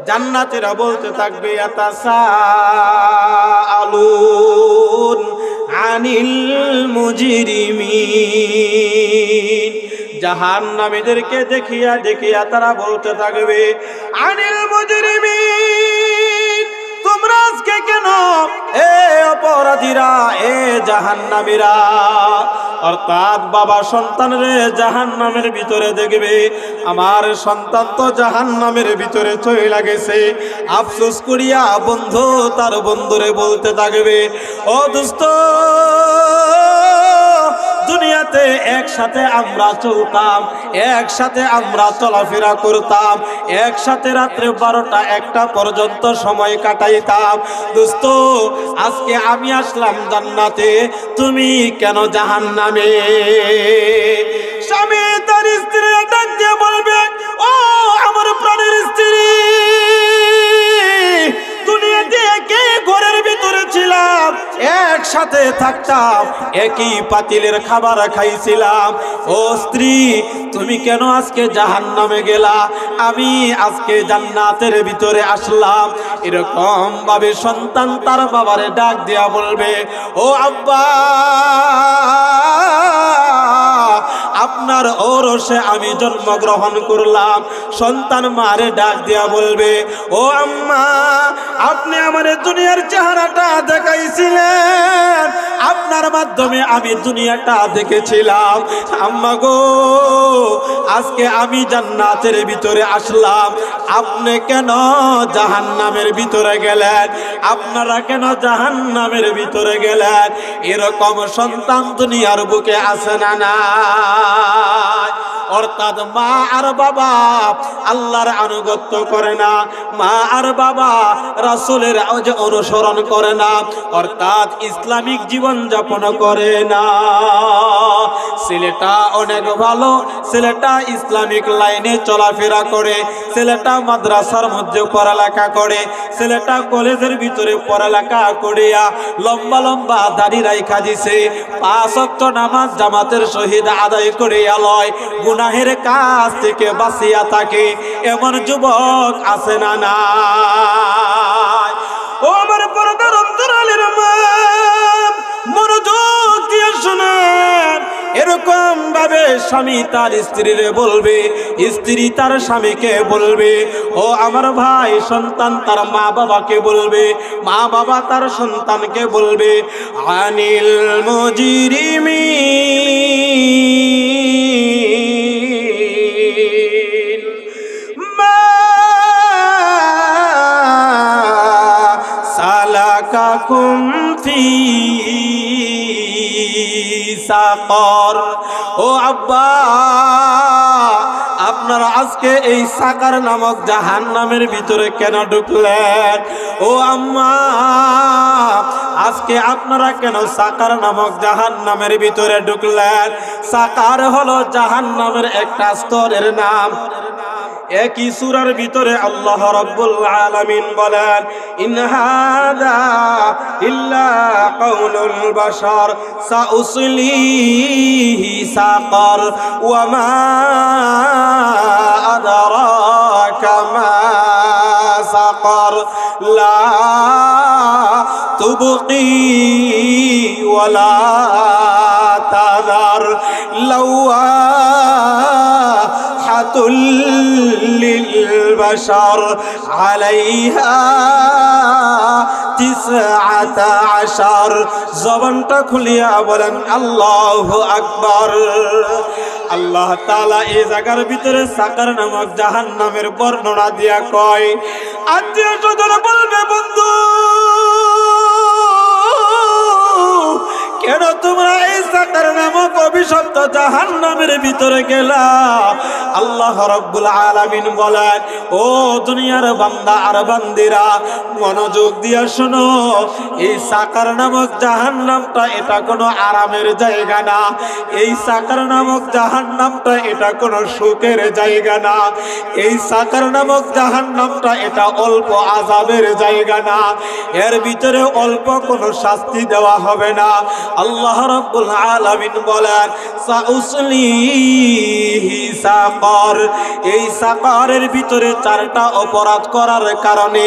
জান্নাতীরা বলতে থাকবে ইয়াতাসাআলুন আনিল মুজরিমিন। জাহান্নামীদেরকে দেখিয়া দেখিয়া তারা বলতে থাকবে আনিল মুজরিমিন, তোমরা আজকে কেন এ অপরাধীরা, এ জাহান্নামীরা। অর্থাৎ বাবা সন্তানরে জাহান্নামের ভিতরে দেখবে, আমার সন্তান তো জাহান্নামের ভিতরে চলে গেছে। আফসোস করিয়া বন্ধু তার বন্ধুরে বলতে থাকবে, ও দোস্ত, দুনিয়াতে একসাথে আমরা চলতাম, একসাথে আমরা চলাফেরা করতাম, একসাথে রাত্রে 12টা 1টা পর্যন্ত সময় কাটাইতাম। দোস্ত, আজকে আমি আসলাম জান্নাতে, তুমি কেন জাহান্নামে? স্বামী তার স্ত্রীর ডাক দিয়ে বলবে, ও আমার প্রাণের স্ত্রী, দুনিয়াতে একই ঘরের ভিতরে ছিলাম, একসাথে থাকতাম, একই পাতিলের খাবার খাইছিলাম। ও স্ত্রী, তুমি কেন আজকে জাহান্নামে গেলা? আমি আজকে জান্নাতের ভিতরে আসলাম। এরকম ভাবে সন্তান তার বাবারে ডাক দিয়া বলবে, ও আব্বা, আপনার ঔরসে আমি জন্মগ্রহণ করলাম। সন্তান মারে ডাক দিয়া বলবে, ও আম্মা, আপনি আমার দুনিয়ার চেহারাটা দেখাইছিলেন, আপনার মাধ্যমে আমি দুনিয়াটা দেখেছিলাম। আম্মা গো, আজকে আমি জান্নাতের ভিতরে আসলাম, আপনি কেন জাহান্নামের ভিতরে গেলেন? আপনারা কেন জাহান্নামের ভিতরে গেলেন? এরকম সন্তান দুনিয়ার বুকে আছে না না? অর্থাৎ মা আর বাবা আল্লাহর আনুগত্য করে না, মা আর বাবা রাসূলের অনুসরণ করে না, অর্থাৎ ইসলামিক জীবন যাপন করে না। ছেলেটা অনেক ভালো, ছেলেটা ইসলামিক লাইনে চলাফেরা করে, ছেলেটা মাদ্রাসার মধ্যে পড়ালেখা করে, ছেলেটা কলেজের ভিতরে পড়ালেখা করিয়া লম্বা লম্বা দাড়ি রাইখা দিছে, 5 ওয়াক্ত নামাজ জামাতের সহিত আদায় করিয়া লয়, গুনাহের কাজ থেকে বাঁচিয়া থাকে। এমন যুবক আছে না না? ও আমার পর্দার অন্তরালের মা, মনোযোগ দিয়ে শুনেন। এরকম ভাবে স্বামী তার স্ত্রীরে বলবে, স্ত্রী তার স্বামীকে বলবে, ও আমার ভাই সন্তান তার মা বাবাকে বলবে, মা বাবা তার সন্তানকে বলবে, আনিল মুজরিমিন মা সালাকাকুম ফি সাকর। ও আব্বা, আপনারা আজকে এই সাকার নামক জাহান্নামের ভিতরে কেন ঢুকলেন? ও আম্মা, আজকে আপনারা কেন সাকার নামক জাহান্নামের ভিতরে ঢুকলেন? সাকার হলো জাহান্নামের একটা স্তরের নাম। একই সূরার ভিতরে আল্লাহ রাব্বুল আলামিন বলেন, ইন হাযা ইল্লা কাউলুল বাশার সাউসলিহি সাকার ওয়া মা আদরাকা মা সাকার লা তুবকি ওয়া লা তাযার লাওয়াহাতুল লিলবাশার আলাইহা 19। জবানটা খুলিয়া বলেন আল্লাহু আকবার। আল্লাহ তাআলা এই জায়গার ভিতরে সাকার নামক জাহান্নামের বর্ণনা দিয়া কয়, আত্মীয় স্বজন বলবে, বন্ধু কেন তোমরা এই সাকার নামক অভিশপ্ত জাহান্নামের ভিতরে গেলা? আল্লাহ রাব্বুল আলামিন বলেন, ও দুনিয়ার বান্দা আর বান্দিরা, মনোযোগ দিয়া শোনো। এই সাকার নামক জাহান্নামটা এটা কোনো আরামের জায়গা না। এই সাকার নামক জাহান্নামটা এটা কোনো সুখের জায়গা না। এই সাকার নামক জাহান্নামটা এটা অল্প আযাবের জায়গা না। এর ভিতরে অল্প কোনো শাস্তি দেওয়া হবে না। আল্লাহ রাব্বুল আলামিন বলেন, সাউসলিহি সাকার। এই সাকারের ভিতরে চারটা অপরাধ করার কারণে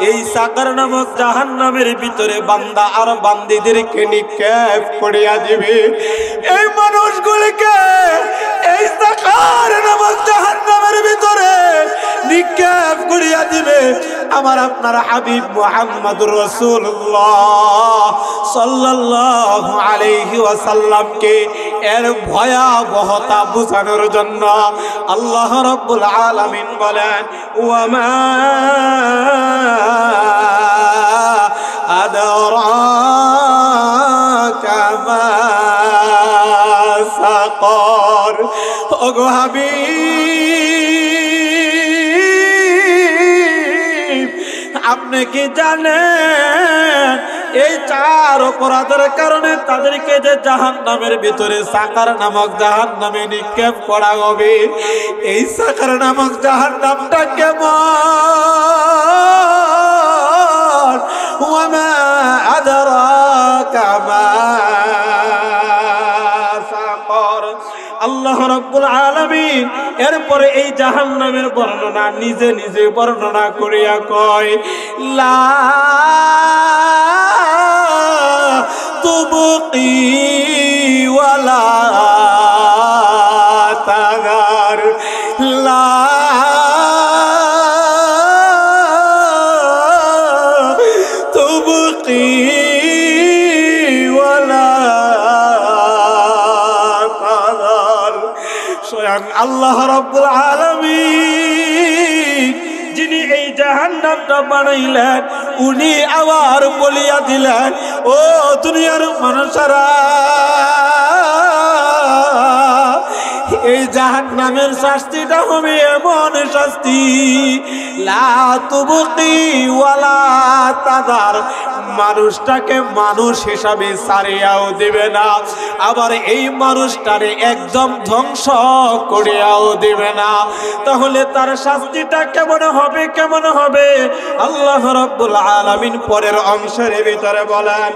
এই সাকার নামক জাহান্নামের ভিতরে বান্দা আর বান্দীদেরকে নিক্ষেপ করিয়া দিবে। এই মানুষগুলিকে এই সাকার নামক জাহান্নামের ভিতরে নিক্ষেপ করিয়া দিবে আমার আপনার হাবিব মুহাম্মদুর রাসূলুল্লাহ সাল্লাল্লাহু আলাইহি ওয়াসাল্লামকে এর ভয়াবহতা বোঝানোর জন্য আল্লাহ রাব্বুল আলামিন বলেন, ওয়ামা আদরাকা মা সাকার। ওগো হাবিব, আপনি কি জানেন এই চার অপরাধের কারণে তাদেরকে যে জাহান্নামের ভিতরে সাকার নামক জাহান্নামে নিক্ষেপ করা হবে? এই সাকার নামক জাহান্নামটা কেমন? ওয়ামা আদরাকা মা সাকার। আল্লাহ রাব্বুল আলামিন এরপরে এই জাহান্নামের বর্ণনা নিজে নিজে বর্ণনা করিয়া কয়, লা তুবকি ওয়ালা তাগার। লা তুবকি ওয়ালা তাগার। স্বয়ং আল্লাহ রাব্বুল আলামিন যিনি এই জাহান্নামটা বানাইলেন, উনি আবার বলিয়া দিলেন, ও দুনিয়ার মানুষেরা, এই জাহান্নামের শাস্তিটা হবে এমন শাস্তি, লা তুবকি ওয়ালা তাদার। মানুষটাকে মানুষ হিসাবে ছাড়িয়াও দিবে না, আবার এই মানুষটারে একদম ধ্বংস করিয়াও দিবে না। তাহলে তার শাস্তিটা কেমন হবে? কেমন হবে? আল্লাহ রাব্বুল আলামিন পরের অংশের ভিতরে বলেন,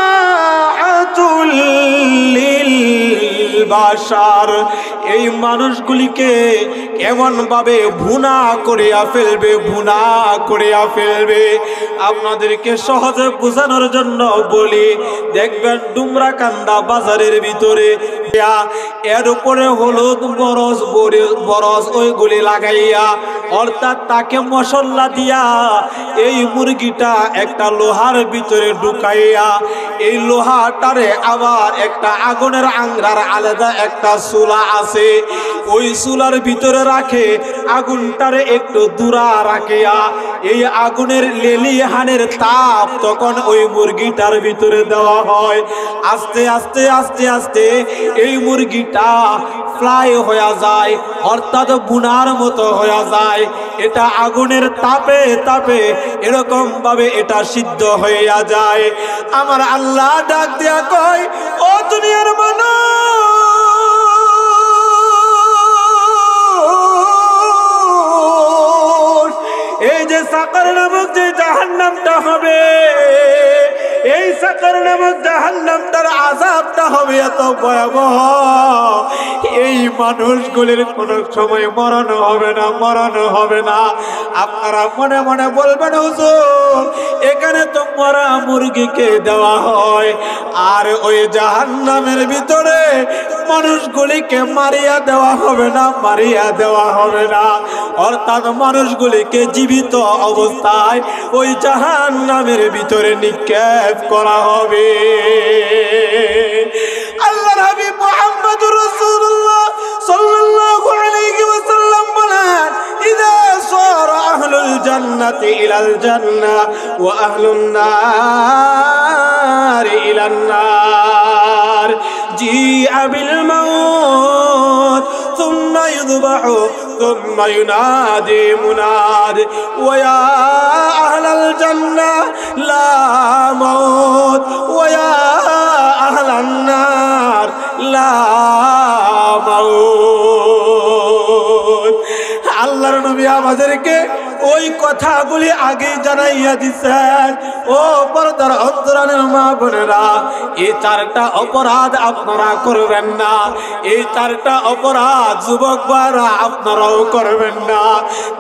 লাআতুল লিল বাশার। এই মানুষগুলিকে এমন ভাবে ভুনা করিয়া ফেলবে, ভুনা করিয়া ফেলবে। আপনাদেরকে সহজে বোঝানোর জন্য বলি, দেখবেন ডুমরাকান্দা বাজারের ভিতরে এর উপরে হলুদ বরজ ওইগুলি লাগাইয়া, অর্থাৎ তাকে মশলা দিয়া এই মুরগিটা একটা লোহার ভিতরে ঢুকাইয়া, এই লোহাটারে আবার একটা আগুনের আংরার আলাদা একটা চুলা আছে, ওই চুলার ভিতরে রাখে, আগুনটারে একটু দূরা রাখিয়া এই আগুনের লেলিহানের তাপ তখন ওই মুরগিটার ভিতরে দেওয়া হয়। আস্তে আস্তে আস্তে আস্তে এই মুরগিটা ফ্রাই হয়ে যায়, অর্থাৎ বুনার মতো হয়ে যায়। এটা আগুনের তাপে তাপে এরকম ভাবে এটা সিদ্ধ হইয়া যায়। আমার আল্লাহ ডাক দিয়া কয়, ও দুনিয়ার মানুষ, এই যে সাকার নামক যে জাহান্নামটা হবে, এই সাকার নামক জাহান্নামটার আযাবটা হবে এত ভয়াবহ, এই মানুষগুলির কোনো সময় মরণ হবে না, মরণ হবে না। আপনারা মনে মনে বলবেন, হুজুর এখানে তো মরা মুরগিকে দেওয়া হয়, আর ওই জাহান্নামের ভিতরে মানুষগুলিকে মারিয়া দেওয়া হবে না, মারিয়া দেওয়া হবে না। অর্থাৎ মানুষগুলিকে জীবিত অবস্থায় ওই জাহান্নামের ভিতরে নিক্ষেপ করা হবে। আল্লাহর হাবিব মুহাম্মদুর রাসূলুল্লাহ সাল্লাল্লাহু আলাইহি ওয়াসাল্লাম বলেন, ইযা সারা আহলুল জান্নাতি ইলাল জান্নাহ ওয়া আহলুন নার ইলান নার জিআ বিল মাউত সুম্মা ইযবাহু সুম্মা ইউনাদি মুনাদ ওয়া ইয়া আহলাল জান্নাহ লা মাউত ওয়া ইয়া আহলান নার লা মাউত। আল্লাহর নবী আমাদেরকে ওই কথাগুলি আগে জানাইয়া দিচ্ছেন। ও পর্দার অন্তরালের মা বোনেরা, এই চারটা অপরাধ আপনারা করবেন না, এই চারটা অপরাধ যুবক ভাইরা আপনারাও করবেন না।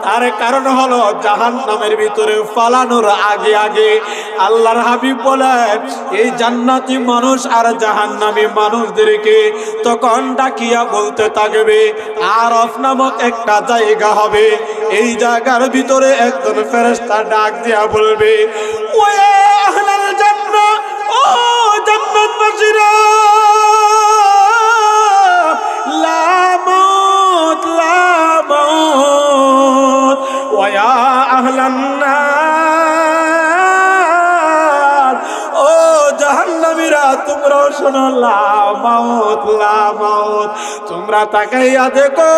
তার কারণ হলো জাহান্নামের ভিতরে ফালানোর আগে আগে আল্লাহর হাবিব বলেন এই জান্নাতি মানুষ আর জাহান্নামী মানুষদেরকে তখন ডাকিয়া বলতে থাকবে, আরফ নামক একটা জায়গা হবে, এই জায়গার ভিতরে একজন ফেরেশতা ডাক দিয়া বলবে, ওয়া আহলাল জান্নাহ, ও জান্নাতবাসীরা, লা মাউত লা মাউত, ওয়া ইয়া আহলান নার, ও জাহান্নামীরা তোমরাও শোনো, লা মাউত লা মাউত। তোমরা তাকাইয়া দেখো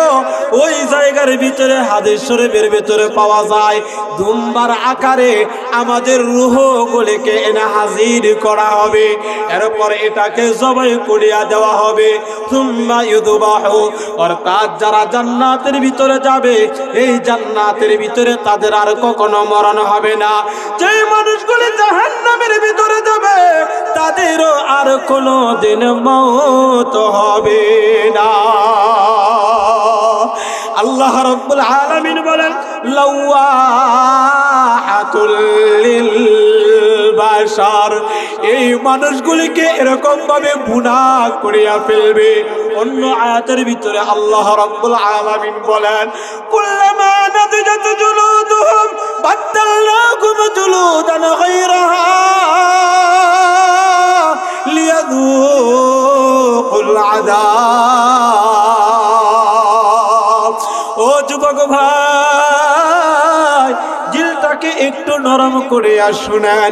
ওই জায়গার ভিতরে হাদিস শরীফের ভিতরে পাওয়া যায় দুম্বার আকারে আমাদের রূহগুলোকে এনে হাজির করা হবে, এরপর এটাকে জবাই করিয়া দেওয়া হবে। সুম্মা ইউযবাহু, অর্থাৎ যারা জান্নাতের ভিতরে যাবে এই জান্নাতের ভিতরে তাদের আর কখনো মরণ হবে না। যে মানুষগুলো জাহান্নামের ভিতরে যাবে তাদেরও আর কোনো দিন মওত হবে না। আল্লাহ রাব্বুল আলামিন বলেন, লাওয়াহাতুল লিল বাশার, এই মানুষগুলিকে এরকম ভাবে গুনাহ করিয়া ফেলবে। অন্য আয়াতের ভিতরে আল্লাহ রাব্বুল আলামিন বলেন, কুল্লামা নাদিজাত জুলুদুহুম বাদদালনাহুম জুলুদান গায়রাহা লিয়াযুকুল আযাব। ও যুবক ভাই, দিলটাকে একটু নরম করে শুনেন,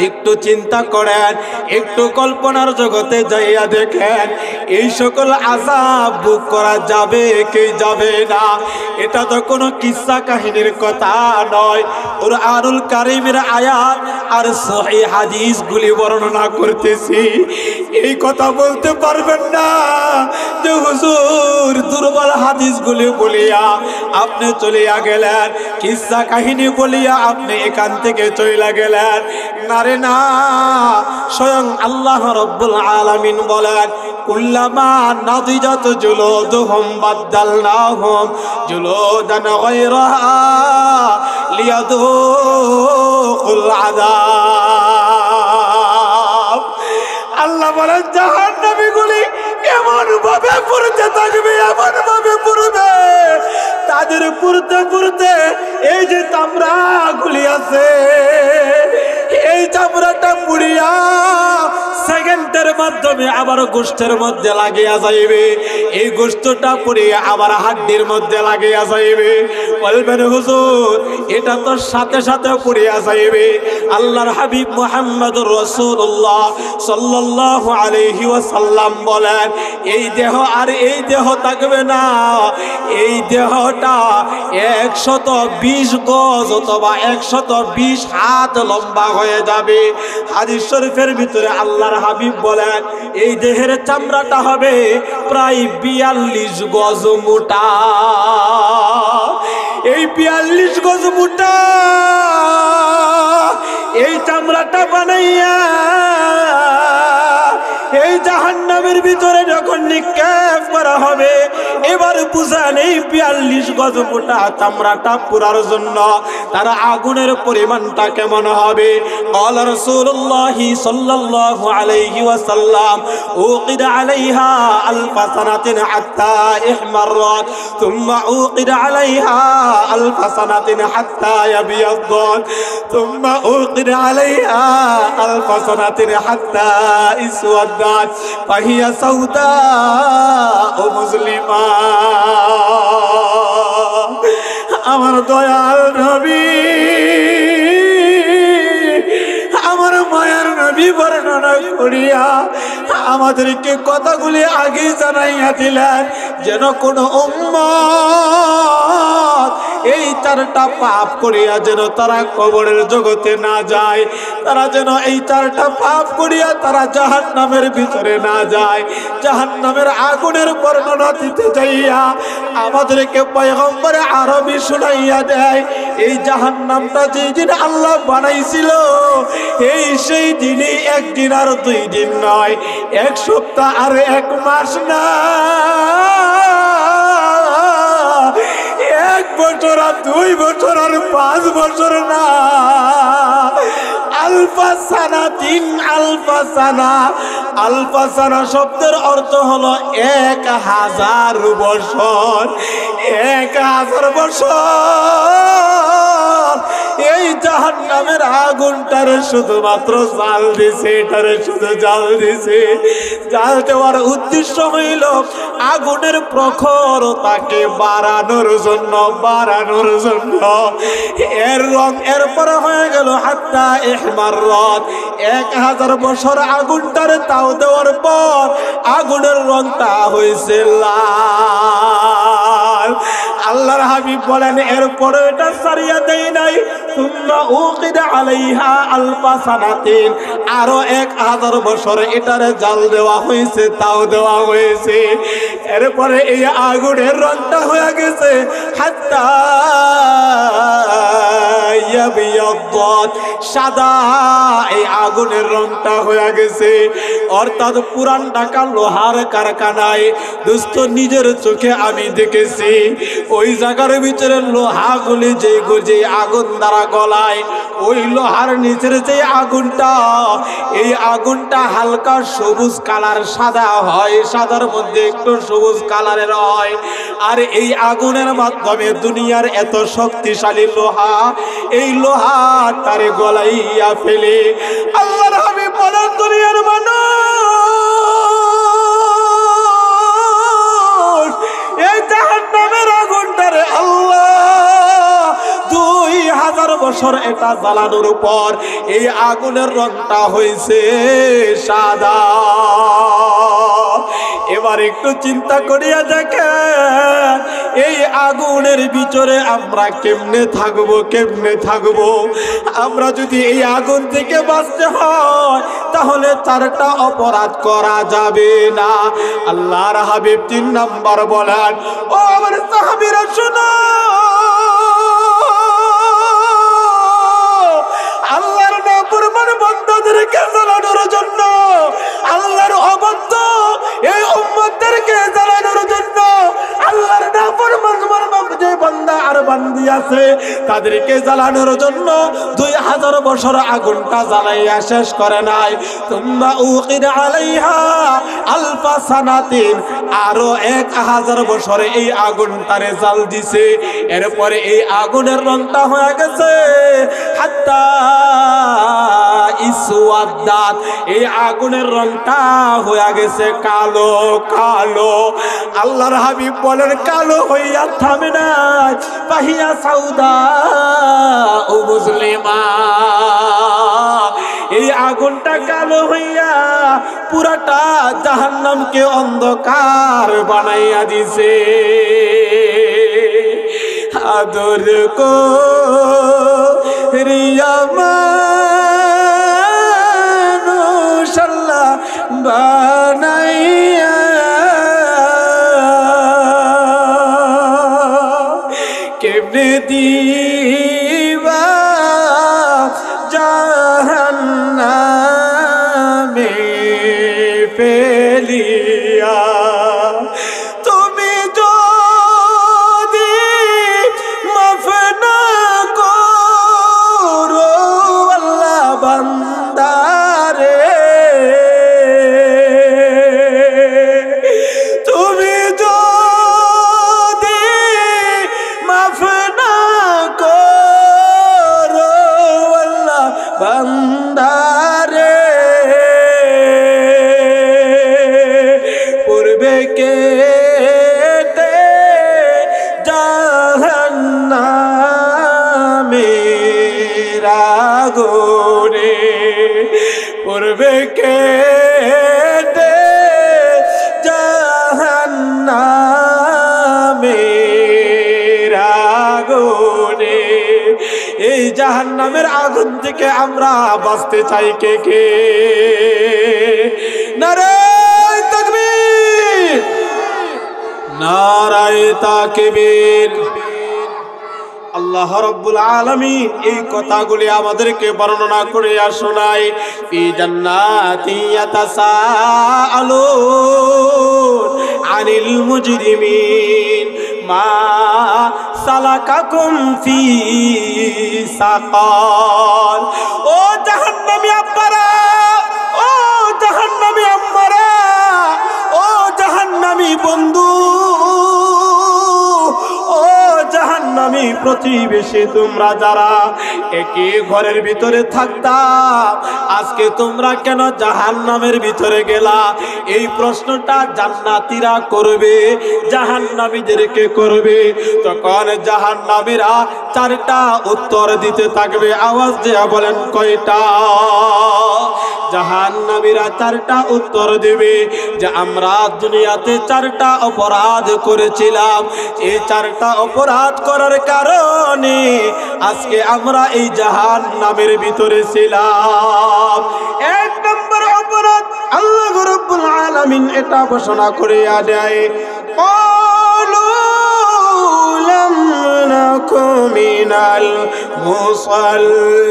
একটু চিন্তা করেন, একটু কল্পনার জগতে যাইয়া দেখেন এই সকল আযাব ভোগ করা যাবে কি যাবে না। এটা তো কোনো কিসসা কাহিনীর কথা নয়, কুরআনুল কারীমের আয়াত আর সহিহ হাদিসগুলি বর্ণনা করতেছি। এই কথা বলতে পারবেন না যে হুজুর দুর্বল হাদিসগুলি বলিয়া আপনি চলিয়া গেলেন, কিসসা কাহিনী বলিয়া আপনি এখান থেকে চলিয়া গেলেন। না রে না, স্বয়ং আল্লাহ রাব্বুল আলামিন বলেন, কুল্লামা নাদিজাত জুলুদুহুম বাদদালনাহুম জুলুদান গায়রাহা লিয়াযুকুল আযাব। আল্লাহ বলেন জাহান্নামীগুলি এমন ভাবে পুড়তে থাকবে, এমন ভাবে পুড়বে, তাদের পুড়তে পুড়তে এই যে চামড়াগুলি আছে এই চামড়াটা পুড়িয়া সেকেন্ডের মাধ্যমে আবার গোশতের মধ্যে লাগিয়া যাইবে, এই গোশতটা পুড়িয়া আবার হাড্ডির মধ্যে লাগিয়া যাইবে। বলবেন হুজুর এটা তো সাথে সাথে পুড়িয়া যাইবে। আল্লাহর হাবিব মুহাম্মদুর রাসূলুল্লাহ সাল্লাল্লাহু আলাইহি ওয়াসাল্লাম বলেন, এই দেহ আর এই দেহ থাকবে না, এই দেহটা 120 গজ অথবা 120 হাত লম্বা হয়ে যাবে। হাদিস শরীফের ভিতরে আল্লাহর হাবিব বলেন এই দেহের চামড়াটা হবে প্রায় 42 গজ মোটা। এই 42 গজ মোটা এই চামড়াটা বানাইয়া এই জাহান্নামের ভিতরে যখন নিক্ষেপ করা হবে, এবার বুঝান এই 42 গজ মোটা চামড়াটা পুরার জন্য তারা আগুনের পরিমাণটা কেমন হবে। قال رسول الله صلى الله عليه وسلم اوقد عليها 1000 سنة حتى احمرت ثم اوقد عليها 1000 سنة حتى يبيضت ثم اوقد عليها 1000 سنة حتى اسودت فهي سوداء مظلمة। আমার দয়াল নবী, আমার মায়ের নবী বর্ণনা করিয়া আমাদেরকে কথাগুলি আগে জানাইয়া দিলেন, যেন কোন উম্মত এই চারটা পাপ করিয়া যেন তারা কবরের জগতে না যায়, তারা যেন এই চারটা পাপ করিয়া তারা জাহান্নামের ভিতরে না যায়। জাহান্নামের আগুনের বর্ণনা দিতে যাইয়া আমাদেরকে পয়গম্বরে আরবি শুনাইয়া দেয়, এই জাহান্নামটা যেই দিন আল্লাহ বানাইছিল এই সেই দিনই একদিন আর 2 দিন নয়, 1 সপ্তাহ আর 1 মাস না, 1 বছর আর 2 বছর আর 5 বছর না, আলফা সানা, 3 আলফা সানা। আলফা সানা শব্দের অর্থ হলো 1000 বছর, 1000 বছর এই জাহান্নামের আগুনটারে শুধুমাত্র জাল দিছে, এটারে শুধু জাল দিছে। জাল দেওয়ার উদ্দেশ্য হইল আগুনের প্রখরতাকে বাড়ানোর জন্য, বাড়ানোর জন্য। এর রং এরপরে হয়ে গেল হাত্তা ইহমাররাত, 1000 বছর আগুনটারে তাও দেওয়ার পর আগুনের রংটা হয়েছে লাল। আল্লাহর হাবিব বলেন এরপরে এটা সারিয়া দেয় নাই, সুম্মা উকিদা আলাইহা আলফা সানাতিন, আরো 1000 বছর এটারে জাল দেওয়া হয়েছে, তাও দেওয়া হয়েছে। এরপরে এই আগুনের রংটা হয়ে গেছে হাত্তা ইয়াবিয়াদ্দাত, সাদা এই আগুনের রংটা হয়ে গেছে। অর্থাৎ পুরান ঢাকা লোহার কারখানায় দোস্ত নিজের চোখে আমি দেখেছি, ওই জায়গার ভিতরে লোহাগুলি যে আগুন দ্বারা গলায়, ওই লোহার নিচের যে আগুনটা, এই আগুনটা হালকা সবুজ কালার, সাদা হয়, সাদার মধ্যে একটু সবুজ কালারের হয়। আর এই আগুনের মাধ্যমে দুনিয়ার এত শক্তিশালী লোহা, এই লোহা তারে গলাইয়া ফেলে। আল্লাহর হাবিব বলেন দুনিয়ার মানুষ এই জাহান্নামের আগুনটারে আল্লাহ 2000 বছর এটা জ্বালানোর পর এই আগুনের রংটা হয়েছে সাদা। এবার একটু চিন্তা করিয়া দেখেন এই আগুনের ভিতরে আমরা কেমনে থাকবো, কেমনে থাকবো? আমরা যদি এই আগুন থেকে বাঁচতে হয় তাহলে 4টা অপরাধ করা যাবে না। আল্লাহর হাবিব 3 নাম্বার বলেন, ও আমার সাহাবীরা শোনো, আল্লাহর নাফরমান বান্দাদেরকে জ্বালানোর জন্য, আল্লাহর অবাধ্য এই উম্মতদেরকে জ্বালানোর জন্য, আল্লাহর নাফরমান যে বান্দা আর বান্দি আছে তাদেরকে জ্বালানোর জন্য 2000 বছর আগুনটা জ্বালাইয়া শেষ করে নাই। তোমরা উকিদা আলাইহা আলফা সানাতিন, আরো 1000 বছরে এই আগুনটারে জাল দিছে। এরপরে এই আগুনের রংটা হয়ে গেছে হাত্তা ইসওয়াদাত, এই আগুনের রংটা হয়ে গেছে কালো কালো। আল্লাহর হাবিব বলেন কালো হইয়া থামে না, পাহিয়া সাউদা ও মুসলিমা, এই আগুনটা কালো হইয়া পুরাটা জাহান্নামকে অন্ধকার বানাইয়া দিছে। আদর কো রিয়া মানুষ আল্লাহ বানাইয়া, কেমনে দিবা জাহান্নামে ফেলিয়া, তুমি যদি মাফ না করো আগুনে পড়বে কেটে জাহান্নামের আগুনে। এই জাহান্নামের আগুন থেকে আমরা বাঁচতে চাই কে কে? নারে তাকবীর, নারায়ে তাকবীর। আল্লাহ রাব্বুল আলামিন এই কথাগুলি আমাদেরকে বর্ণনা করে শোনায়। ফি জান্নাতি ইয়াতাসাআলুন আনিল মুজরিমিন মা সালাকাকুম ফি সাকার। ও জাহান্নামী আব্বারা, ও জাহান্নামী আম্মারা, ও জাহান্নামী বন্ধু, ও জাহান্নামী প্রতিবেশী, তোমরা যারা একই ঘরের ভিতরে থাকতাম, আজকে তোমরা কেন জাহান্নামের ভিতরে গেলা? এই প্রশ্নটা জান্নাতীরা করবে, জাহান্নামীদেরকে করবে। তখন জাহান্নামীরা চারটা উত্তর দিতে থাকবে। আওয়াজ দিয়ে বলেন কয়টা? জাহান্নামীরা চারটা উত্তর দেবে যে আমরা দুনিয়াতে চারটা অপরাধ করেছিলাম, এই চারটা অপরাধ করার কারণে আজকে আমরা এই জাহান্নামের ভিতরে ছিলাম। এক নম্বর অপরাধ আল্লাহ রাব্বুল আলামিন এটা ঘোষণা করে দেয়, ক্বালু লাম নাকু মিনাল মুসাল্লিন।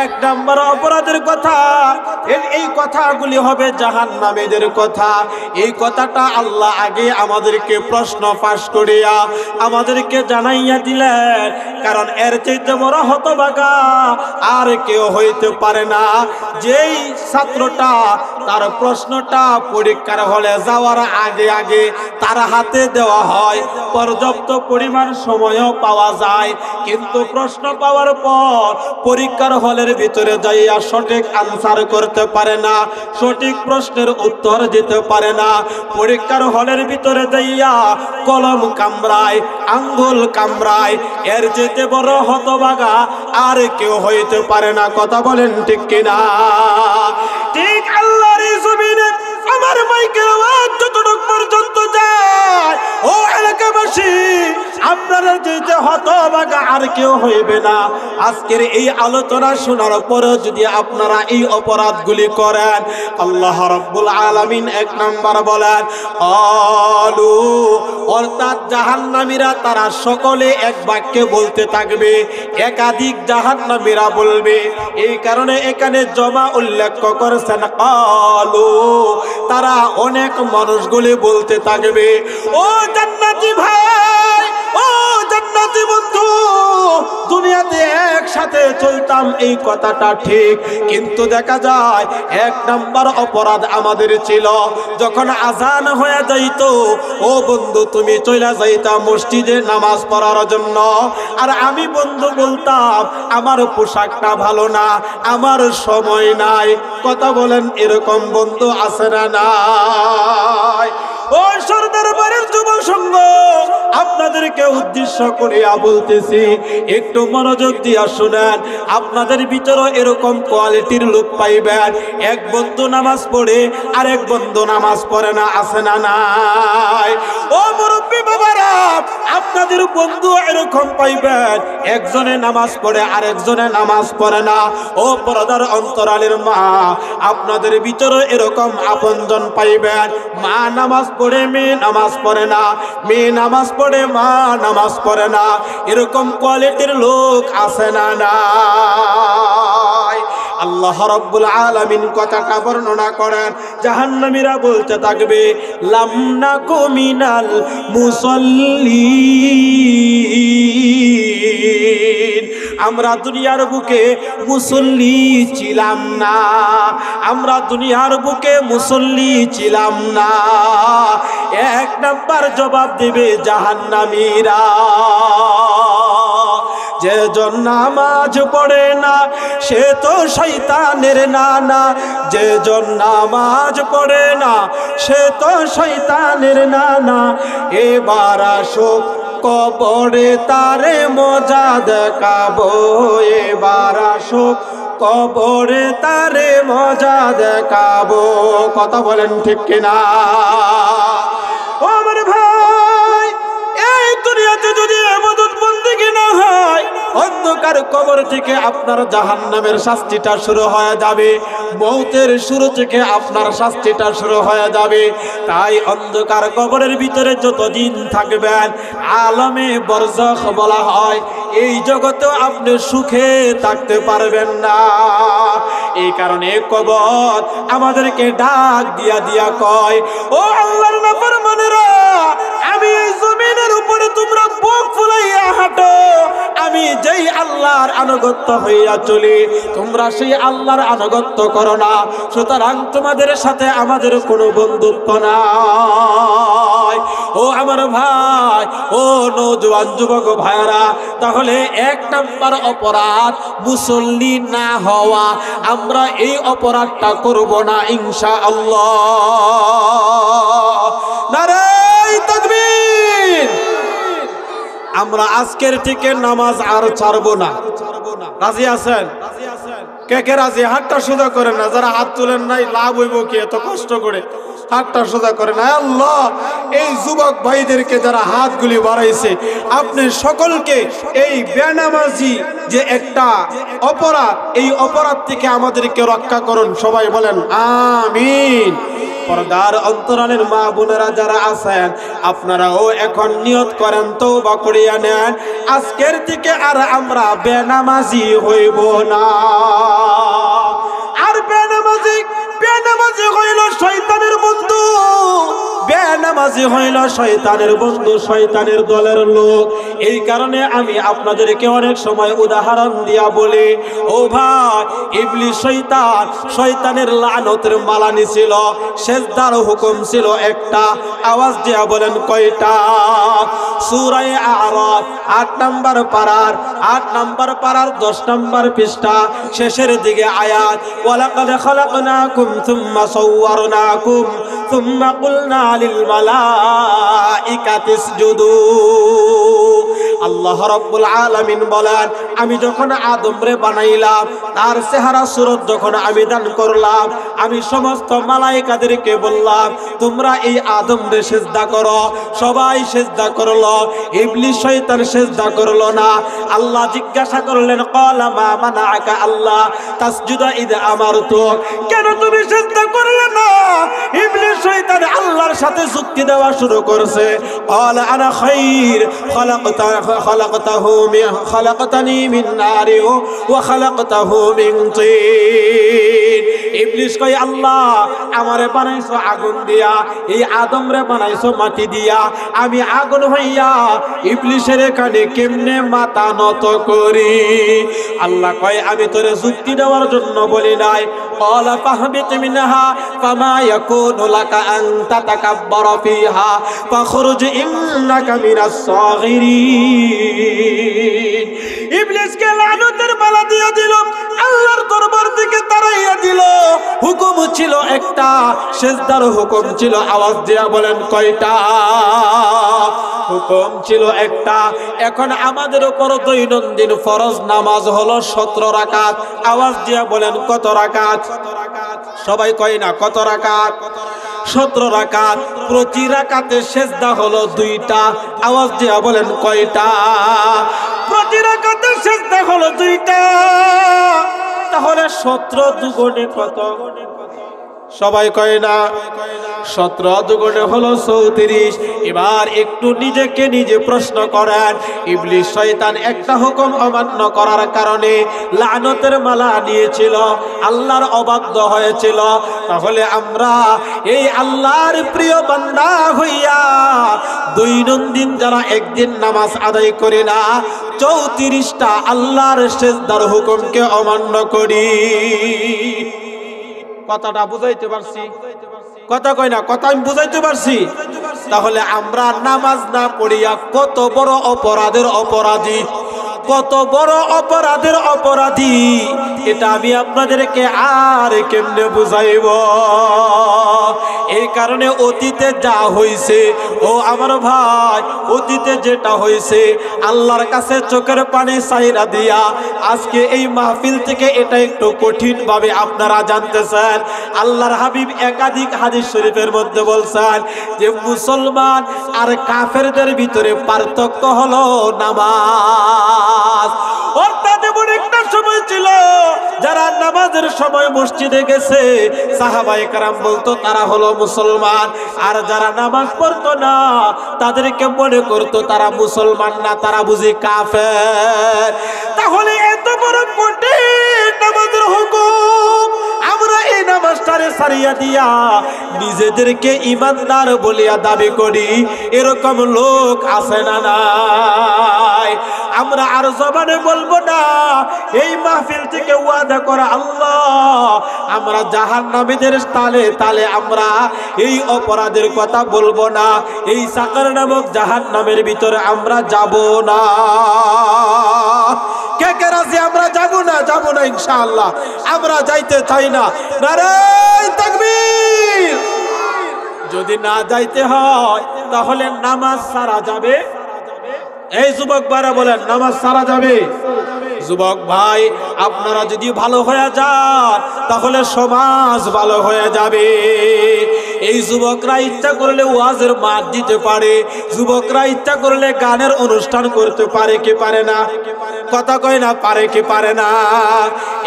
এক নম্বর অপরাধের কথা, এই কথাগুলি হবে জাহান্নামীদের কথা। এই কথাটা আল্লাহ আগে আমাদেরকে প্রশ্ন ফাঁস করিয়া আমাদেরকে জানাইয়া দিলেন, কারণ এর চাইতে বড় হতভাগা আর কেউ হইতে পারে না। যেই ছাত্রটা তার প্রশ্নটা পরীক্ষার হলে যাওয়ার আগে আগে তার হাতে দেওয়া হয়, পর্যাপ্ত পরিমাণ সময়ও পাওয়া যায়, কিন্তু প্রশ্ন পাওয়ার পর পরীক্ষার হলের ভিতরে যাইয়া সঠিক আনসার করতে পারে না, সঠিক প্রশ্নের উত্তর দিতে পারে না। পরীক্ষার হলের ভিতরে যাইয়া কলম কামড়ায়, আঙ্গুল কামড়ায়, এর যেতে বড় হতভাগা আর কেউ হইতে পারে না। কথা বলেন ঠিক কিনা? ঠিক আল্লাহর জমিনে আমার মাইকের আওয়াজ যতটুকু পর্যন্ত যায়, ও এলাকাবাসী, আপনারা যেতে হতভাগা আর কেউ হইবে না। আজকের এই আলোচনা শোনার পরে যদি আপনারা এই অপরাধগুলি করেন, আল্লাহ রাব্বুল আলামিন এক নাম্বার বলেন আলু, অর্থাৎ জাহান্নামীরা তারা সকলে এক বাক্যে বলতে থাকবে, একাধিক জাহান্নামীরা বলবে। এই কারণে এখানে জমা উল্লেখ করেছেন আলু, তারা অনেক মানুষগুলি বলতে থাকবে। ও জান্নাতি ভাই, ও জান্নাতি বন্ধু, দুনিয়াতে একসাথে চলতাম এই কথাটা ঠিক, কিন্তু দেখা যায় এক নাম্বার অপরাধ আমাদের ছিল, যখন আজান হয়ে যাইত, ও বন্ধু তুমি চলে যাইতা মসজিদে নামাজ পড়ার জন্য, আর আমি বন্ধু বলতাম আমার পোশাকটা ভালো না, আমার সময় নাই। কথা বলেন, এরকম বন্ধু আছে না নাই? ও সরদার বাড়ির যুব সংঘ, আপনাদেরকে উদ্দেশ্য করিয়া বলতেছি, একটু মনোযোগ দিয়া শুনেন। আপনাদের ভিতরে এরকম কোয়ালিটির লোক পাইবেন, এক বন্ধু নামাজ পড়ে আর এক বন্ধু নামাজ পড়ে না, আছে না নাই? ও মুরব্বী বাবারা, আপনাদের বন্ধু এরকম পাইবেন, একজনে নামাজ পড়ে আর একজনে নামাজ পড়ে না। ও পর্দার অন্তরালের মা, আপনাদের ভিতরে এরকম আপনজন পাইবেন, মা নামাজ পড়ে মেয়ে নামাজ পড়ে না, মেয়ে নামাজ পড়ে মা নামাজ পড়ে না। এরকম কোয়ালিটির লোক আছে না নাই? আল্লাহ রাব্বুল আলামিন কথাটা বর্ণনা করেন, জাহান্নামীরা বলতে থাকবে লাম নাকু মিনাল মুসাল্লিন, আমরা দুনিয়ার বুকে মুসল্লি ছিলাম না, আমরা দুনিয়ার বুকে মুসল্লি ছিলাম না। এক নাম্বার জবাব দেবে জাহান্নামীরা। যেজন নামাজ পড়ে না সে তো শয়তানের নানা, যেজন নামাজ পড়ে না সে তো শয়তানের নানা। এবার আসুক কবরে তারে মজা দেখাবো, এবার আসুক কবরে তারে মজা দেখাবো। কথা বলেন ঠিক কিনা? ও আমার ভাই, এই দুনিয়াতে যদি ইবাদত বন্দেগি না হয়, অন্ধকার কবর থেকে আপনার জাহান্নামের শাস্তিটা শুরু হয়ে যাবে, মৌতের শুরু থেকে আপনার শাস্তিটা শুরু হয়ে যাবে। তাই অন্ধকার কবরের ভিতরে যতদিন থাকবেন, আলমে বরজখ বলা হয়, এই জগতেও আপনি সুখে থাকতে পারবেন না। এই কারণে কবর আমাদেরকে ডাক দিয়া দিয়া কয়, ও আল্লাহর নাফরমানেরা, আমি এই জমিনের উপরে তোমরা বুক ফুলাইয়া হাঁটো, আমি যেই আল্লাহর আনুগত্য হইয়া চলি, তোমরা সেই আল্লাহর আনুগত্য করো না, সুতরাং তোমাদের সাথে আমাদের কোনো বন্ধুত্ব নাই। ও আমার ভাই, ও নওজোয়ান যুবক ভাইরা, তাহলে ১ নাম্বার অপরাধ মুসল্লি না হওয়া। আমরা এই অপরাধটা করব না ইনশাআল্লাহ। নারে তাকবীর! আমরা আজকের থেকে নামাজ আর ছাড়বো না। রাজি আছেন? কে কে রাজি? হাতটা সোজা করেন না। যারা হাত তুলেন নাই, লাভ হইব কি এত কষ্ট করে? হাতটা সোজা করেন। আল্লাহ, এই যুবক ভাইদেরকে যারা হাতগুলি বাড়াইছে, আপনি সকলকে এই বেনামাজি যে একটা অপরাধ, এই অপরাধ থেকে আমাদেরকে রক্ষা করুন। সবাই বলেন আমিন। পর্দার অন্তরালের মা বোনেরা যারা আছেন, আপনারাও এখন নিয়ত করেন, তওবা করিয়া নেন, আজকের থেকে আর আমরা বেনামাজি হইব না। আর বেনামাজি হইল শয়তানের বন্ধু, বেনামাজি হইল শয়তানের বন্ধু, শয়তানের দলের লোক। এই কারণে আমি আপনাদেরকে অনেক সময় উদাহরণ দিয়া বলি, ও ভাই, ইবলিস শয়তানের লানতের মালা নিছিল, সেজদার হুকুম ছিল একটা। আওয়াজ দিয়া বলেন কয়টা? সূরা আরাফ ৮ নাম্বার পারার ১০ নাম্বার পৃষ্ঠা, শেষের দিকে আয়াত, ওয়ালাকাদ খালাকনাকুম সুম্মা সাওয়ারনাকুম সুম্মা কুলনা লিল মালাইকাতি ইসজুদু। আল্লাহ রাব্বুল আলামিন বলেন, আমি যখন আদমরে বানাইলাম, তার চেহারা সুরত যখন আমি দান করলাম, আমি সমস্ত মালাইকাদেরকে বললাম, তোমরা এই আদমরে সিজদা করো। সবাই সিজদা করলো, ইবলিস শয়তান সিজদা করলো না। আল্লাহ জিজ্ঞাসা করলেন, ক্বালা মা মানাআকা আল্লাহ তাসজুদা ইদ আমারতুক, কেন তুমি সিজদা করলে না? ইবলিস শয়তান আল্লাহর সাথে যুক্তি দেওয়া শুরু করছে। ক্বালা আনা খায়র, খালাকতানি মিন নারি ওয়া খালাকতাহু মিন তিন। ইবলিস কয়, আল্লাহ আমারে বানাইছো আগুন দিয়া, এই আদমরে বানাইছো মাটি দিয়া, আমি আগুন হইয়া ইবলিসের কানে কেমনে মাথা নত করি? আল্লাহ কয়, আমি তোরে যুক্তি দেওয়ার জন্য বলি নাই। ক্বালা ফাহবিত মিনহা ফামা ইয়াকুনু লাকা আন তাতাকাব্বারা ফিহা ফাখরুজ ইন্নাকা মিনাস সাগিরিন। ইবলিসকে লানতের মালা দিয়ে দিল, আল্লাহর দরবার থেকে তাড়াইয়া দিল। হুকুম ছিল একটা, সিজদার হুকুম ছিল। আওয়াজ দিয়া বলেন কয়টা? হুকুম ছিল একটা। এখন আমাদের উপর দৈনন্দিন ফরজ নামাজ হলো 17 রাকাত। আওয়াজ দিয়া বলেন কত রাকাত? সবাই কয় না কত রাকাত? 17 রাকাত। প্রতি রাকাতে সিজদা হলো 2টা। আওয়াজ দিয়া বলেন কয়টা? প্রতি রাকাতে সিজদা হলো 2টা। তাহলে 17 দুগুণে কত? সবাই কয় না? 17 দুগুণে হলো 34। এবার একটু নিজেকে নিজে প্রশ্ন করেন, ইবলিস শয়তান একটা হুকুম অমান্য করার কারণে লানতের মালা নিয়েছিল, আল্লাহর অবাধ্য হয়েছিল। তাহলে আমরা এই আল্লাহর প্রিয় বান্দা হইয়া দৈনন্দিন যারা একদিন নামাজ আদায় করি না, 34টা আল্লাহর সিজদার হুকুমকে অমান্য করি। কথাটা বুঝাইতে পারছি? কথা কয় না? কথা আমি বুঝাইতে পারছি? তাহলে আমরা নামাজ না পড়িয়া কত বড় অপরাধের অপরাধী। কত বড় অপরাধের অপরাধী, এটা আমি আপনাদেরকে আর কেমনে বুঝাইব। এই কারণে অতীতে যা হয়েছে, ও আমার ভাই, অতীতে যেটা হয়েছে আল্লাহর কাছে চোখের পানি চাইরা দিয়া আজকে এই মাহফিল থেকে এটা একটু কঠিন ভাবে আপনারা জানতেছেন। আল্লাহর হাবিব একাধিক হাদিস শরীফের মধ্যে বলছেন যে মুসলমান আর কাফেরদের ভিতরে পার্থক্য হলো নামাজ। অর্থাৎ এমন একটা সময় ছিল যারা নামাজের সময় মসজিদে গেছে সাহাবায়ে কেরাম বলতো তারা হলো মুসলমান, আর যারা নামাজ পড়তো না তাদেরকে মনে করতো তারা মুসলমান না, তারা বুঝি কাফের। তাহলে এত বড় কঠিন নামাজের হুকুম আমরা এই নামাজটারে সারিয়া দিয়া নিজেদেরকে ইমানদার বলিয়া দাবি করি, এরকম লোক আছে না নাই? আমরা আর জবানে বলবো না, এই মাহফিল থেকে ওয়াদা করা আল্লাহ আমরা জাহান্নামীদের তালে তালে আমরা এই অপরাধের কথা বলবো না, এই সাকার নামক জাহান্নামের ভিতরে আমরা যাব না। কে কে রাজি আমরা যাব না? যাব না ইনশাআল্লাহ, আমরা যাইতে চাই না। নারে তাকবীর! যদি না যাইতে হয় তাহলে নামাজ সারা যাবে। এই যুবক ভাইরা বলেন নামাজ সারা যাবে? যুবক ভাই, আপনারা যদি ভালো হয়ে যান তাহলে সমাজ ভালো হয়ে যাবে। এই যুবকরা ইচ্ছা করলে ওয়াজের মাঠ দিতে পারে, যুবকরা ইচ্ছা করলে গানের অনুষ্ঠান করতে পারে কি পারে না? কথা কয় না, পারে কি পারে না?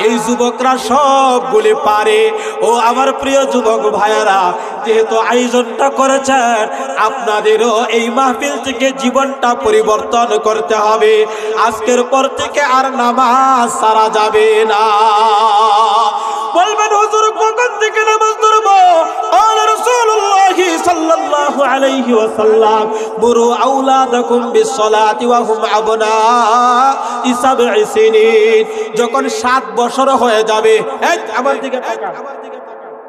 এই যুবকরা সবগুলি পারে। ও আমার প্রিয় যুবক ভাইয়ারা, যেহেতু আয়োজনটা করেছেন আপনাদেরও এই মাহফিল থেকে জীবনটা পরিবর্তন করতে হবে। আজকের পর থেকে আর নামাজ সারা যাবে না। বলবেন হুজুর কখন থেকে নামাজ ধরবো? রাসূলুল্লাহ সাল্লাল্লাহু আলাইহি ওয়াসাল্লাম মুরু আওলাদাকুম বিসসালাতি ওয়া হুম আবনা'i সাব'i সিনিন, যখন 7 বছর হয়ে যাবে। এই আমার দিকে তাকান,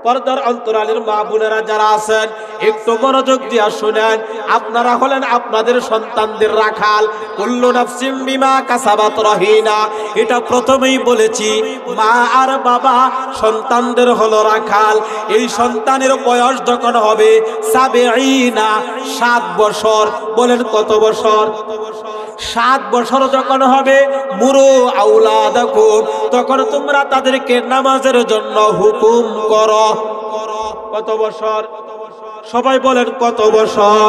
পর্দার অন্তরালের মা বোনেরা যারা আছেন একটু মনোযোগ দিয়ে শুনেন। আপনারা হলেন আপনাদের সন্তানদের রাখাল। কুল্লু নাফসিম বিমা কাসাবাত রহিনা, এটা প্রথমেই বলেছি। মা আর বাবা সন্তানদের হলো রাখাল। এই সন্তানের বয়স যখন হবে 7 বছর, বলেন কত বছর? 7 বছর যখন হবে, মুরু আওলাদাকুম, তখন তোমরা তাদেরকে নামাজের জন্য হুকুম করো। কত বছর? সবাই বলেন কত বছর?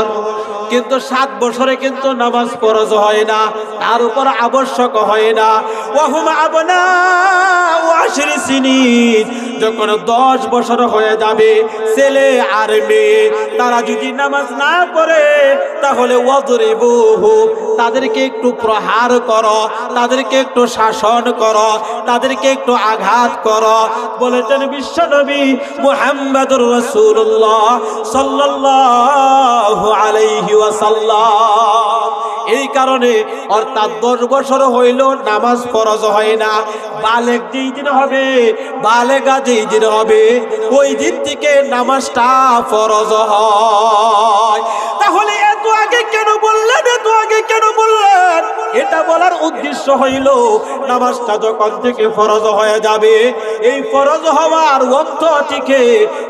কিন্তু 7 বছরে কিন্তু নামাজ ফরজ হয় না, তার উপর আবশ্যক হয় না। ওয়াহুম আবনা'উ 10 সিনিন, যখন 10 বছর হয়ে যাবে ছেলে আর মেয়ে, তারা যদি নামাজ না পড়ে তাহলে ওয়াদরিবুহু, তাদেরকে একটু প্রহার করো, তাদেরকে একটু শাসন করো, তাদেরকে একটু আঘাত করো। বলেছেন বিশ্বনবী মুহাম্মদুর রাসূলুল্লাহ সাল্লাল্লাহু আলাইহি ওয়াসাল্লাম। এই কারণে অর্থাৎ 10 বছর হইল নামাজ ফরজ হয় না। বালেগ যেই দিন হবে, বালেগা যেই দিন হবে, ওই দিন থেকে নামাজটা ফরজ হয়। তাহলে এত আগে কেন বললেন? এত আগে কেন বললেন? এটা বলার উদ্দেশ্য হইল নামাজটা যখন থেকে ফরজ হয়ে যাবে, এই ফরজ হওয়ার ওয়াক্ত থেকে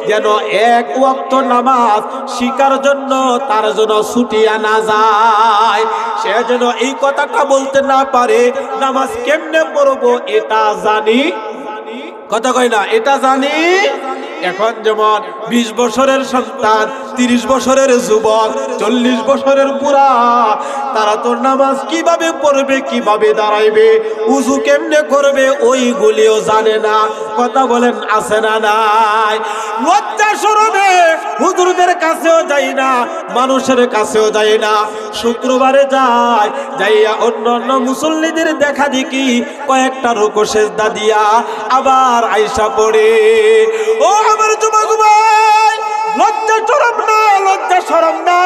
যেন 1 ওয়াক্ত নামাজ শিকার জন্য তার জন্য ছুটিয়া না যায়, সে যেন এই কথাটা বলতে না পারে নামাজ কেমনে পড়বো এটা জানি। কথা কয় না, এটা জানি। এখন যেমন 20 বছরের সন্তান, 30 বছরের যুবক, 40 বছরের বুড়া, তারা তো নামাজ কিভাবে পড়বে, কিভাবে দাঁড়াইবে, উযু কেমনে করবে, ওইগুলিও জানে না। কথা বলেন আছে না নাই? লজ্জা শরমে হুজুরদের কাছেও যাই না, মানুষের কাছেও যাই না। শুক্রবারে যায়, যাইয়া অন্য অন্য মুসল্লিদের দেখা দেখি কয়েকটা রুকু সেজদা দিয়া আবার আইসা পড়ে। ও আমার যুবক ভাই, লজ্জা শরম না, লজ্জা শরম না।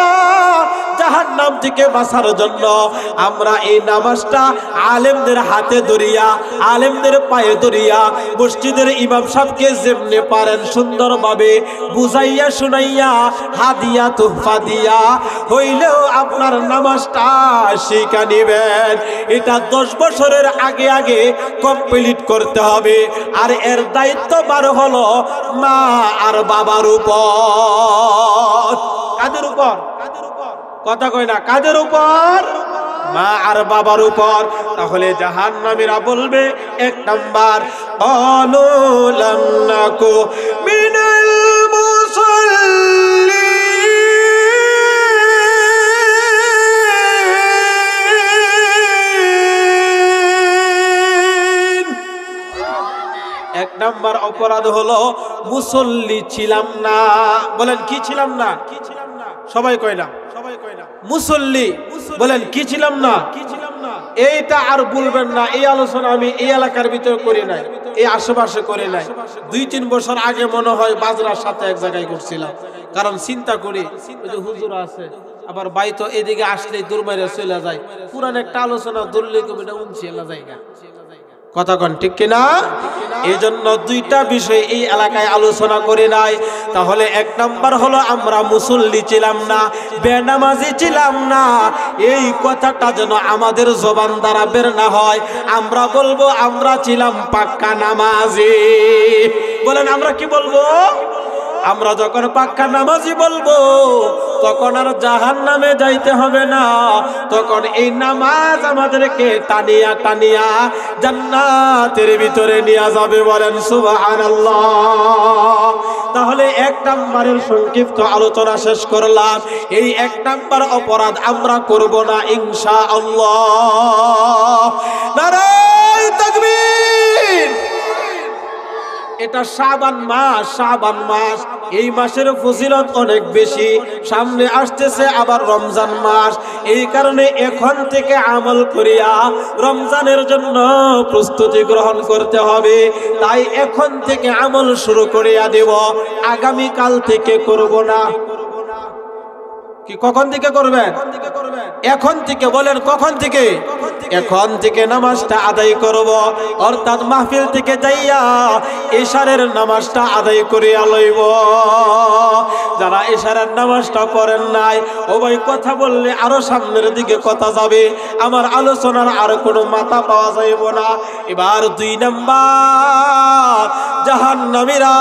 জাহান্নাম জাহান্নাম থেকে বাঁচার জন্য আমরা এই নামাজটা আলেমদের হাতে ধরিয়া, আলেমদের পায়ে ধরিয়া, মসজিদের ইমাম সাহেবকে যেমনি পারেন সুন্দরভাবে বুঝাইয়া শুনাইয়া হাদিয়া তোহফা দিয়া হইলেও আপনার নামাজটা শিখা নিবেন। এটা 10 বছরের আগে আগে কমপ্লিট করতে হবে। আর এর দায়িত্বভার হলো মা আর বাবার উপর। কাদের উপর? কথা কয় না, কাদের উপর? মা আর বাবার উপর। তাহলে জাহান্নামীরা বলবে 1 নাম্বার আনুলাম নাকু মিনাল মুসাল্লি, 1 নাম্বার অপরাধ হলো মুসল্লি ছিলাম না। বলেন কি ছিলাম না? সবাই কয় না, মুসল্লি। বলেন কি ছিলাম না? এইটা আর বলবেন না। এই আলোচনা আমি এই এলাকার ভিতরে করি নাই, এই আশেপাশে করে নাই। 2-3 বছর আগে মনে হয় বাজরার সাথে এক জায়গায় করছিলাম। কারণ চিন্তা করি ওই যে হুজুর আছে, আবার বাই তো এদিকে আসলেই দূর মাইরে চলে যায়। পুরান একটা আলোচনা দূরলে কবিটা উনছি এলা জায়গা। কথা কন ঠিক কিনা? এই জন্য 2টা বিষয় এই এলাকায় আলোচনা করে নাই। তাহলে 1 নাম্বার হলো আমরা মুসল্লি ছিলাম না, বেনামাজি ছিলাম না। এই কথাটা যেন আমাদের জবান দ্বারা বের না হয়। আমরা বলবো আমরা ছিলাম পাক্কা নামাজি। বলেন আমরা কি বলবো? আমরা যখন পাক্কা নামাজি বলবো তখন আর জাহান্নামে যাইতে হবে না। তখন এই নামাজ আমাদেরকে টানিয়া টানিয়া জান্নাতের ভিতরে নিয়ে যাবে। বলেন সুবহানাল্লাহ। তাহলে 1 নাম্বারের সংক্ষিপ্ত আলোচনা শেষ করলাম। এই 1 নাম্বার অপরাধ আমরা করব না ইনশাআল্লাহ। নারায়ে তাকবীর। এটা শাবান মাস, শাবান মাস। এই মাসের ফজিলত অনেক বেশি। সামনে আসতেছে আবার রমজান মাস। এই কারণে এখন থেকে আমল করিয়া রমজানের জন্য প্রস্তুতি গ্রহণ করতে হবে। তাই এখন থেকে আমল শুরু করিয়া দেব, আগামী কাল থেকে করব না। কি কখন থেকে করবেন? এখন থেকে। বলেন কখন থেকে? এখন থেকে নামাজটা আদায় করব। অর্থাৎ মাহফিল থেকে যাইয়া ইশারের নামাজটা আদায় করিয়া লইব। যারা ইশারের নামাজটা করেন নাই, ও ভাই কথা বললে আরো সামনের দিকে কথা যাবে, আমার আলোচনার আর কোনো মাথা পাওয়া যাইব না। এবার 2 নাম্বার, জাহান্নামীরা,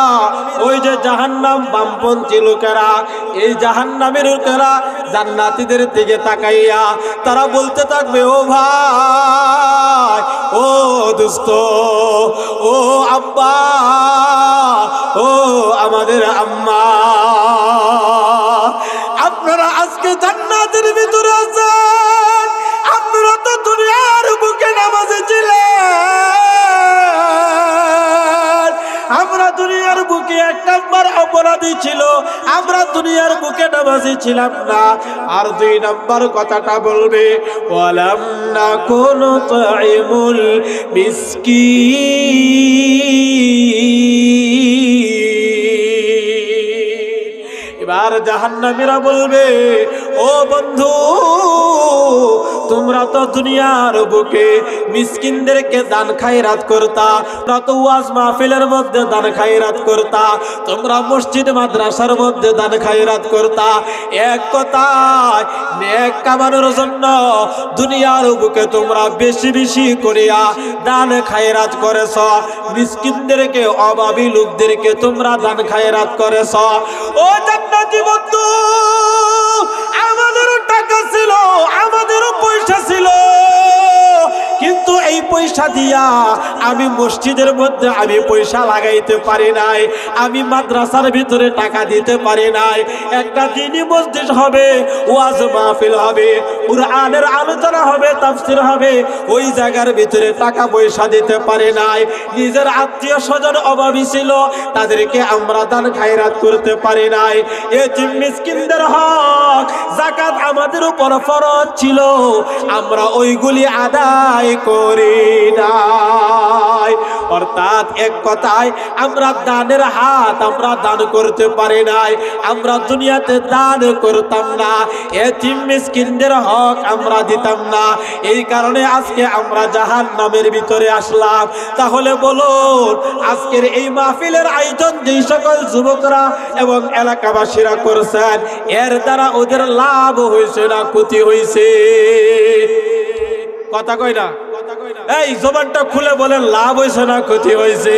ওই যে জাহান্নাম বামপন্থী লোকেরা, এই জাহান্নামী লোকেরা জান্নাতীদের দিকে তাকাইয়া তারা বলতে থাকবে, ও ভাই, ও দোস্ত, ও আব্বা, ও আমাদের আম্মা, আপনারা আজকে জান্নাতের ভিতরে আছেন। আপনারা তো দুনিয়ার বুকে নামাজে ছিলেন। আমরা দুনিয়ার বুকে 1 নাম্বার অপরাধী ছিল, আমরা দুনিয়ার বুকে নামাজি ছিলাম না। আর 2 নাম্বার কথাটা বলবে, ওয়ালাম নাকুনু তুইমুল মিসকিন। এবার জাহান্নামীরা বলবে, ও বন্ধু, তোমরা তো দুনিয়ার বুকে মিসকিনদেরকে দান খায়রাত করতা, তোমরা তো ওয়াজ মাহফিলের মধ্যে দান খায়রাত করতা, তোমরা মসজিদ মাদ্রাসার মধ্যে দান খায়রাত করতা। এক কথায় নেক কামানোর জন্য দুনিয়ার বুকে তোমরা বেশি বেশি করিয়া দান খায়রাত করেছ। মিসকিনদেরকে, অভাবী লোকদেরকে তোমরা দান খায়রাত করেছ। ও জান্নাতি বন্ধু, আমাদেরও টাকা ছিল, আমাদেরও পয়সা ছিল, কিন্তু এই পয়সা দিয়া আমি মসজিদের মধ্যে আমি পয়সা লাগাইতে পারি নাই, আমি মাদ্রাসার ভিতরে টাকা দিতে পারি নাই। একটা দিনই মসজিদ হবে, ওয়াজ মাহফিল হবে, কুরআনের আলোচনা হবে, তাফসীর হবে, ওই জায়গার ভিতরে টাকা পয়সা দিতে পারি নাই। নিজের আত্মীয় স্বজন অভাবী ছিল, তাদেরকে আমরা দান খায়রাত করতে পারি নাই। এতিম মিসকিনদের হক, যাকাত আমার আমাদের উপর ফরজ ছিল, আমরা ওইগুলি আদায় করি নাই। অর্থাৎ এক কথায় আমরা দানের হাত আমরা দান করতে পারি নাই, আমরা দুনিয়াতে দান করতাম না, এতিম মিসকিনদের হক আমরা দিতাম না। এই কারণে আজকে আমরা জাহান্নামের ভিতরে আসলাম। তাহলে বলুন, আজকের এই মাহফিলের আয়োজন যেই সকল যুবকরা এবং এলাকাবাসীরা করছেন, এর দ্বারা ওদের লাভ হয়েছে না ক্ষতি হয়েছে? কথা কই না? এই জবানটা খুলে বলেন, লাভ হয়েছে না ক্ষতি হয়েছে?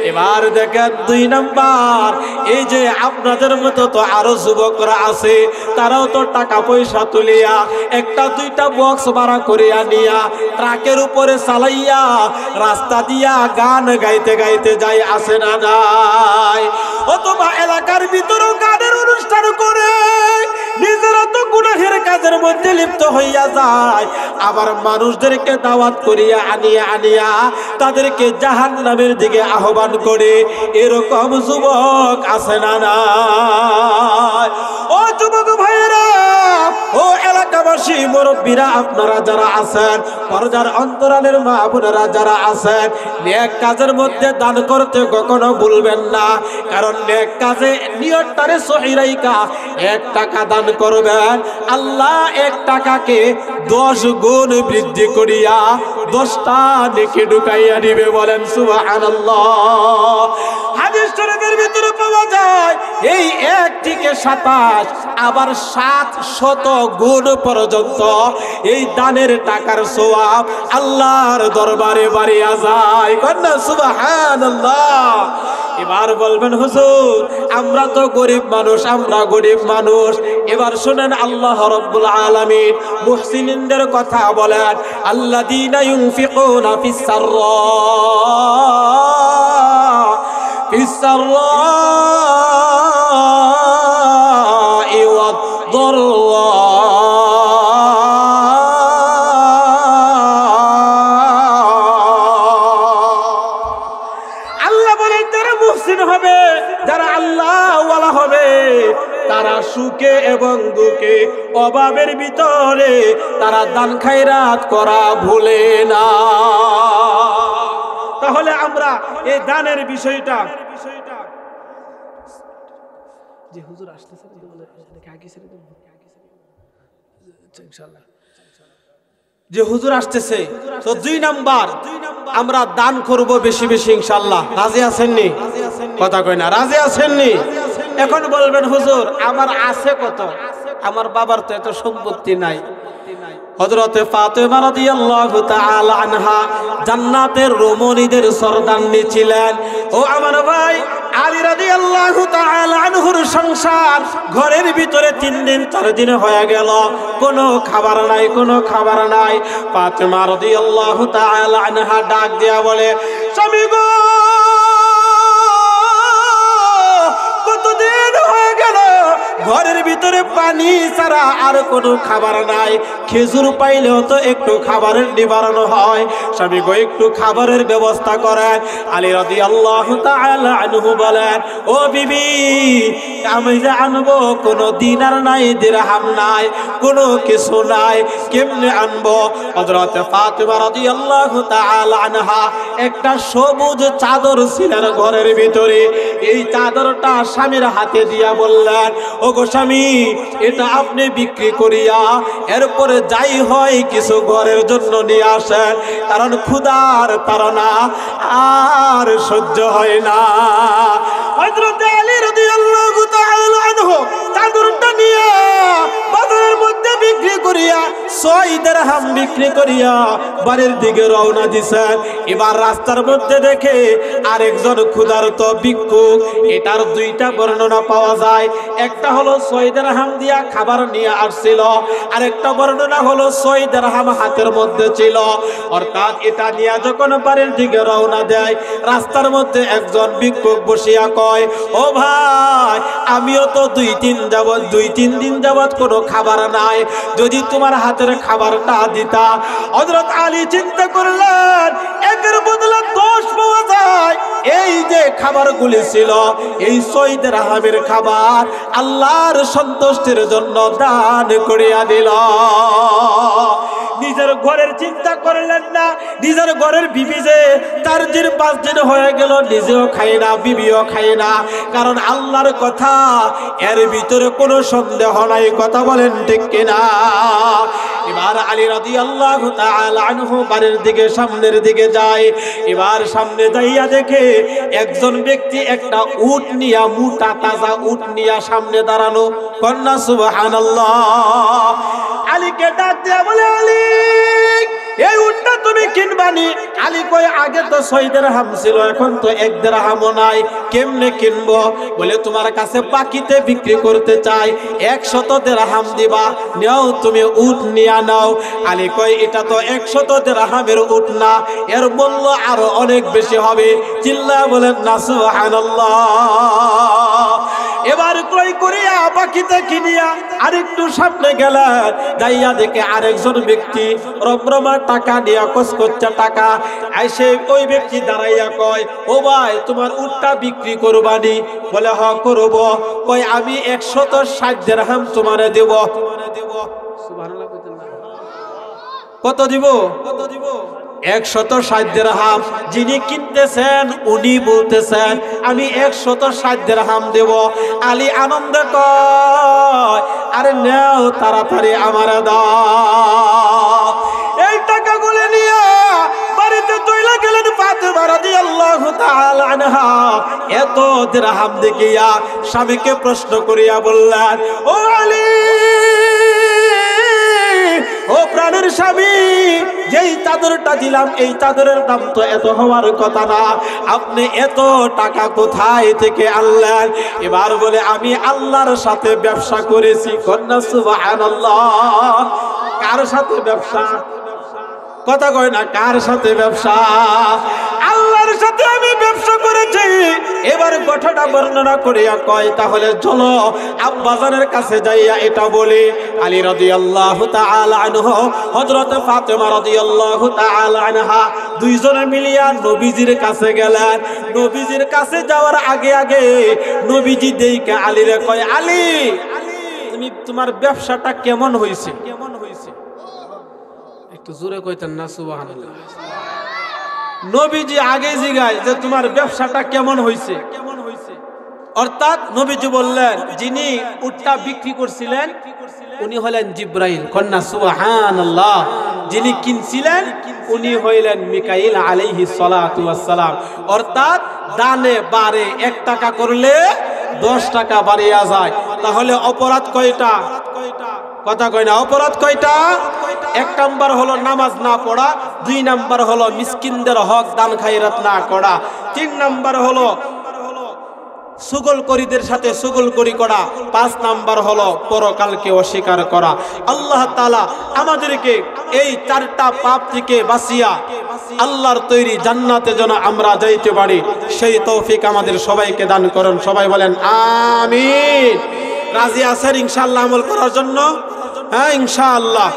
এবার দেখেন 2 নাম্বার, এই যে আপনাদের মতো তো আরো যুবকরা আছে, তারাও তো টাকা পয়সা তুলিয়া 1-2টা বক্স ভাড়া করিয়া নিয়া ট্রাকের উপরে চালাইয়া রাস্তা দিয়া গান গাইতে গাইতে যায়, আসে না যায়? অথবা এলাকার ভিতরেও গানের অনুষ্ঠান করে নিজেরা তো গুনাহের কাজের মধ্যে লিপ্ত হইয়া যায়, আবার মানুষদেরকে দাওয়াত করিয়া আনিয়া তাদেরকে জাহান্নামের দিকে আহ্বান করে। এরকম যুবক আছে না নাই? ও যুবক ভাইরা, ও এলাকাবাসী মুরব্বীরা, আপনারা যারা আছেন, পর্দার অন্তরালের মা বোনেরা যারা আছেন, নেক কাজের মধ্যে দান করতে কখনো ভুলবেন না। কারণ নেক কাজে নিয়তটারে সহি রাইখা 1 টাকা দান করবেন, আল্লাহ 1 টাকাকে 10 গুণ বৃদ্ধি করিয়া 10টা নেকি ঢুকাইয়া দিবে। বলেন সুবহানাল্লাহ। হাদিস শরীফের ভিতরে পাওয়া যায়, এই 1 থেকে 27 আবার 700 গুণ পর্যন্ত এই দানের টাকার সওয়াব আল্লাহর দরবারে বাড়িয়া যায়। কন্যা সুবহানাল্লাহ। এবার বলবেন, হুজুর আমরা তো গরিব মানুষ, আমরা গরিব মানুষ। এবার শুনেন, আল্লাহ রাব্বুল আলামিন মুহসিনিনদের কথা বলেন, আল্লাযীনা ইউনফিকুনা ফিস সাররা'i ওয়াদ দাররা। আল্লাহ বলেন, যারা মুহসিন হবে, যারা আল্লাহওয়ালা হবে, তারা সুখে এবং দুঃখে, অভাবের ভিতরে তারা দান খায়রাত করা ভুলে না। তাহলে আমরা এই দানের বিষয়টা যে হুজুর আসতেছে ইনশাআল্লাহ, যে হুজুর আসতেছে, তো 2 নাম্বার আমরা দান করব বেশি বেশি ইনশাআল্লাহ। রাজি আছেননি? কথা কই না, রাজি আছেননি? এখন বলবেন, হুজুর আমার আছে কত? আমার বাবার তো এত সম্পত্তি নাই। হযরতে ফাতেমা রাদিয়াল্লাহু তাআলা আনহা জান্নাতের রমণীদের সরদারনি ছিলেন। ও আমার ভাই, আলী রাদিয়াল্লাহু তাআলা আনহুর সংসার ঘরের ভিতরে 3 দিন 4 দিন হয়ে গেল, কোনো খাবার নাই, কোনো খাবার নাই। ফাতেমা রাদিয়াল্লাহু তাআলা আনহা ডাক দিয়া বলে, স্বামী গো, কতদিন হয়ে গেল ঘরের ভিতরে পানি ছাড়া আর কোনো খাবার নাই, খেজুর পাইলেও তো একটু খাবারের নিবারণ হয়, স্বামী গো একটু খাবারের ব্যবস্থা করেন। আলী রাদিয়াল্লাহু তাআলা আনহু বলেন, ও বিবি, আমি যে আনবো কোনো দিনার নাই, দিরহাম নাই, কোনো কিছু নাই, কেমনে আনবো? হযরতে ফাতেমা রাদিয়াল্লাহু তাআলা আনহা একটা সবুজ চাদর ছিলেন ঘরের ভিতরে, এই চাদরটা স্বামীর হাতে দিয়া বললেন, ও গো স্বামী, এটা আপনি বিক্রি করিয়া এরপরে যাই হয় কিছু ঘরের জন্য নিয়ে আসেন, কারণ ক্ষুধার তাড়না আর সহ্য হয় না। হযরত আলী রাদিয়াল্লাহু তাআলা আনহু চাদরটা নিয়ে বাজারের মধ্যে বিক্রি করিয়া 6 দিরহাম বিক্রি করিয়া বাড়ির দিকে রওনা দিছেন। এবার রাস্তার মধ্যে দেখে আরেকজন ক্ষুধার্ত ভিক্ষুক। এটার 2টা বর্ণনা পাওয়া যায়, একটা হলো 6 দিরহাম দিয়া খাবার নিয়ে আসছিল, আরেকটা বর্ণনা হলো 6 দিরহাম হাতের মধ্যে ছিল। অর্থাৎ এটা নিয়ে যখন বাড়ির দিকে রওনা দেয়, রাস্তার মধ্যে একজন ভিক্ষুক বসিয়া কয়, ও ভাই, আমিও তো 2-3 দিন যাবত কোনো খাবার নাই, যদি তোমার হাতের খাবারটা দিতা। হযরত আলী আলী চিন্তা করলেন একের বদলে 10 পাওয়া যায়, এই যে খাবারগুলি ছিল এই 6 দিরহামের খাবার আল্লাহর সন্তুষ্টির জন্য দান করিয়া দিল। নিজের ঘরের চিন্তা করলেন না, নিজের ঘরের বিবি যে 4 দিন 5 দিন হয়ে গেল নিজেও খায় না, বিবিও খায় না, কারণ আল্লাহর কথা এর ভিতরে কোনো সন্দেহ নাই। কথা বলেন ঠিক কিনা? এবার আলী রাদিয়াল্লাহু তাআলা আনহু বাড়ির দিকে সামনের দিকে যায়। এবার সামনে যাইয়া দেখে একজন ব্যক্তি একটা উট নিয়া, মোটা তাজা উট নিয়া সামনে দাঁড়ানো। কন্যা সুবহানাল্লাহ। আলীকে ডাক দিয়া বলে, আলী এই উটটা তুমি কিনবানি? আলী কয় আগে তো 6 দিরহাম ছিল, এখন তো 1 দিরহামও নাই, কেমনে কিনবো? বলে তোমার কাছে বাকিতে বিক্রি করতে চাই, 100 দিরহাম দিবা, নাও তুমি উট নিয়া নাও। আলী কয় এটা তো 100 দিরহামের উট না, এর মূল্য আরো অনেক বেশি হবে। চিল্লা বলেন না সুবহানাল্লাহ। এবার ক্রয় করিয়া বাকিতে কিনিয়া আরেকটু সামনে গেলেন, যাইয়া দেখে আরেকজন ব্যক্তি রমরমা টাকা নিয়ে কস করছে টাকা। আইসে ওই ব্যক্তি দাঁড়াইয়া কয়, ও ভাই তোমার উটটা বিক্রি করবানি? বলে হ করব। কয় আমি 160 দিরহাম তোমারে দেব। সুবহানাল্লাহ। কত দিব? 160 দিরহাম। যিনি কিনতেছেন উনি বলতেছেন আমি 160 দিরহাম দেব। আলী আনন্দ কয় আরে নাও তাড়াতাড়ি আমারে দাও। এই টাকাগুলো নিয়ে বাড়িতে চলে গেলেন ফাতেমা রাদিয়াল্লাহু তাআলা আনহা। এত দিরহাম দেখিয়া স্বামীকে প্রশ্ন করিয়া বললেন, ও আলী, ও প্রাণের স্বামী, যেই চাদরটা দিলাম এই চাদরের দাম তো এত হওয়ার কথা না, আপনি এত টাকা কোথায় থেকে আনলেন? এবার বলে আমি আল্লাহর সাথে ব্যবসা করেছি। কন্যা সুবহানাল্লাহ। কার সাথে ব্যবসা? কথা কয় না, কার সাথে ব্যবসা? আল্লাহর সাথে আমি ব্যবসা করেছি। এবার কথাটা বর্ণনা করিয়া কয় তাহলে চলো আব্বাজানের কাছে যাইয়া এটা বলি। আলী রাদিয়াল্লাহু তাআলা আনহু, হযরত ফাতেমা রাদিয়াল্লাহু তাআলা আনহা দুইজনে মিলিয়া নবীজির কাছে গেলেন। নবীজির কাছে যাওয়ার আগে আগে নবীজি দেইকে আলীরে কয়, আলী তুমি তোমার ব্যবসাটা কেমন হইছে? কেমন হইছে? একটু জোরে কইতেন না সুবহানাল্লাহ। নবীজি আগে জিগায় যে তোমার ব্যবসাটা কেমন হইছে? কেমন হইছে অর্থাৎ নবীজি বললেন যিনি উটটা বিক্রি করছিলেন উনি হলেন জিব্রাইল। কন্যা সুবহানাল্লাহ। যিনি কিনছিলেন উনি হইলেন মিকাইল আলাইহিস সালাতু ওয়াস সালাম। অর্থাৎ দানে বারে 1 টাকা করলে 10 টাকা বাড়িয়া যায়। তাহলে অপরাধ কয়টা? কথা কয় না, অপরাধ কয়টা? 1 নাম্বার হলো নামাজ না পড়া, 2 নাম্বার হলো মিসকিনদের হক দান খায়রাত না করা, 3 নাম্বার হলো সুগলকরীদের সাথে সুগলকরি করা, 5 নাম্বার হলো পরকালকে অস্বীকার করা। আল্লাহ তাআলা আমাদেরকে এই 4টা পাপ থেকে বাঁচিয়া আল্লাহর তৈরি জান্নাতে যেন আমরা যাইতে পারি সেই তৌফিক আমাদের সবাইকে দান করুন। সবাই বলেন আমিন। রাজি আছেন ইনশাআল্লাহ আমল করার জন্য? হ্যাঁ ইনশাআল্লাহ।